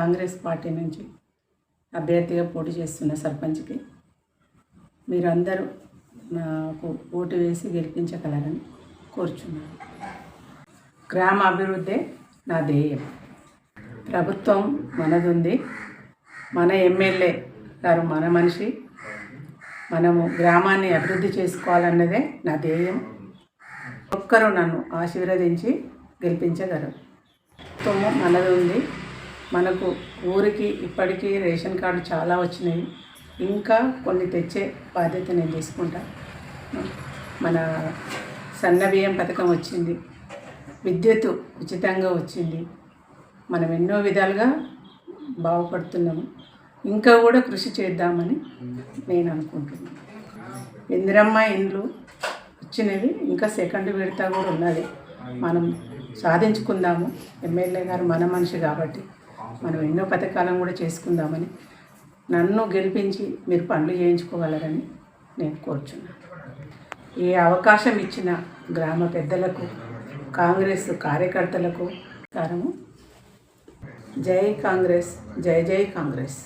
Congress party నుంచి అభ్యర్థిగా పోటీ చేస్తున్న సర్పంచ్కి మీరందరూ నాకు ఓటు వేసి గెలిపించగలరని కోరుచున్నాను. గ్రామ అభివృద్ధి నా ధ్యేయం. ప్రభుత్వం మనదుంది, మన ఎమ్మెల్యే గారు మన మనిషి. మనము గ్రామాన్ని అభివృద్ధి చేసుకోవాలన్నదే నా ధ్యేయం. ఒక్కరు నన్ను ఆశీర్వదించి గెలిపించగలరు. ప్రభుత్వము మనది ఉంది. మనకు ఊరికి ఇప్పటికీ రేషన్ కార్డు చాలా వచ్చినాయి, ఇంకా కొన్ని తెచ్చే బాధ్యత నేను తీసుకుంటా. మన సన్న బియ్యం పథకం వచ్చింది, విద్యుత్ ఉచితంగా వచ్చింది. మనం ఎన్నో విధాలుగా బాగుపడుతున్నాము. ఇంకా కూడా కృషి చేద్దామని నేను అనుకుంటున్నాను. ఇందిరమ్మ ఇండ్లు వచ్చినవి, ఇంకా సెకండ్ విడత కూడా ఉన్నది. మనం సాధించుకుందాము. ఎమ్మెల్యే గారు మన మనిషి కాబట్టి మనం ఎన్నో పథకాలను కూడా చేసుకుందామని, నన్ను గెలిపించి మీరు పనులు చేయించుకోగలరని నేను కోరుచున్నాను. ఈ అవకాశం ఇచ్చిన గ్రామ పెద్దలకు, కాంగ్రెస్ కార్యకర్తలకు కారము. జై కాంగ్రెస్, జై జై కాంగ్రెస్.